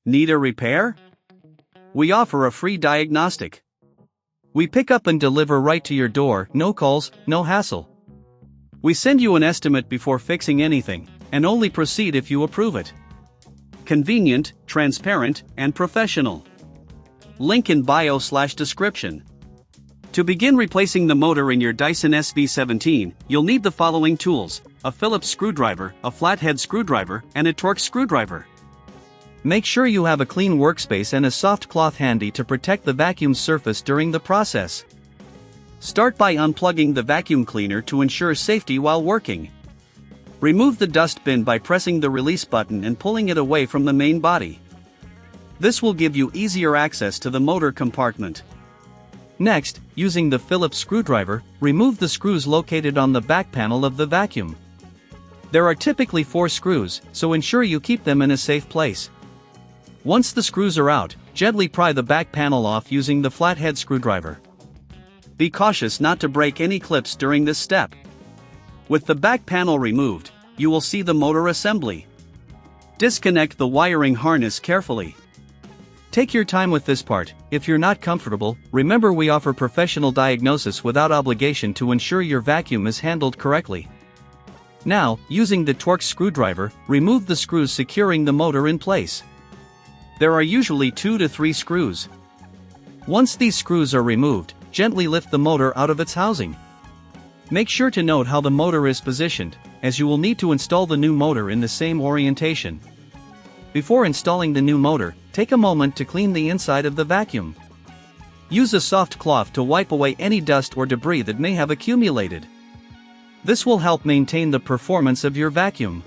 Need a repair? We offer a free diagnostic. We pick up and deliver right to your door, no calls, no hassle. We send you an estimate before fixing anything, and only proceed if you approve it. Convenient, transparent, and professional. Link in bio/description. To begin replacing the motor in your Dyson SV17, you'll need the following tools: a Phillips screwdriver, a flathead screwdriver, and a Torx screwdriver. Make sure you have a clean workspace and a soft cloth handy to protect the vacuum surface during the process. Start by unplugging the vacuum cleaner to ensure safety while working. Remove the dust bin by pressing the release button and pulling it away from the main body. This will give you easier access to the motor compartment. Next, using the Phillips screwdriver, remove the screws located on the back panel of the vacuum. There are typically 4 screws, so ensure you keep them in a safe place. Once the screws are out, gently pry the back panel off using the flathead screwdriver. Be cautious not to break any clips during this step. With the back panel removed, you will see the motor assembly. Disconnect the wiring harness carefully. Take your time with this part. If you're not comfortable, remember we offer professional diagnosis without obligation to ensure your vacuum is handled correctly. Now, using the Torx screwdriver, remove the screws securing the motor in place. There are usually 2 to 3 screws. Once these screws are removed, gently lift the motor out of its housing. Make sure to note how the motor is positioned, as you will need to install the new motor in the same orientation. Before installing the new motor, take a moment to clean the inside of the vacuum. Use a soft cloth to wipe away any dust or debris that may have accumulated. This will help maintain the performance of your vacuum.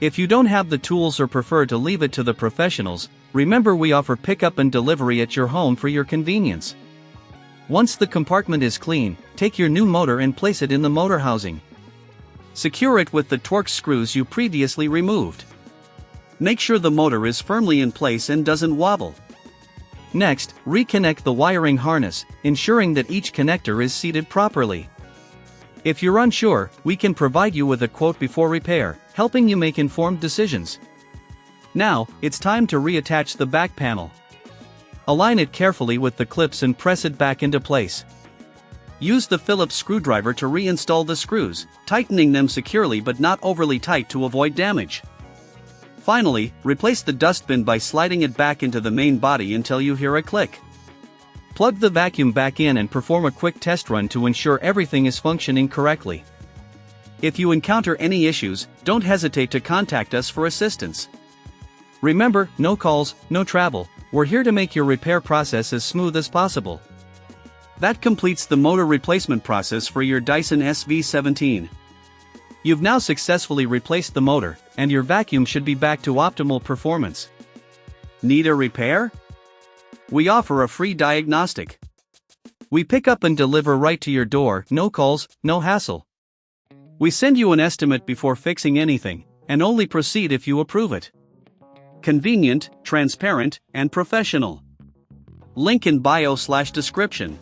If you don't have the tools or prefer to leave it to the professionals, remember we offer pickup and delivery at your home for your convenience. Once the compartment is clean, take your new motor and place it in the motor housing. Secure it with the Torx screws you previously removed. Make sure the motor is firmly in place and doesn't wobble. Next, reconnect the wiring harness, ensuring that each connector is seated properly. If you're unsure, we can provide you with a quote before repair, helping you make informed decisions. Now, it's time to reattach the back panel. Align it carefully with the clips and press it back into place. Use the Phillips screwdriver to reinstall the screws, tightening them securely but not overly tight to avoid damage. Finally, replace the dustbin by sliding it back into the main body until you hear a click. Plug the vacuum back in and perform a quick test run to ensure everything is functioning correctly. If you encounter any issues, don't hesitate to contact us for assistance. Remember, no calls, no travel. We're here to make your repair process as smooth as possible. That completes the motor replacement process for your Dyson SV17. You've now successfully replaced the motor, and your vacuum should be back to optimal performance. Need a repair? We offer a free diagnostic. We pick up and deliver right to your door, no calls, no hassle. We send you an estimate before fixing anything, and only proceed if you approve it. Convenient, transparent, and professional. Link in bio/description.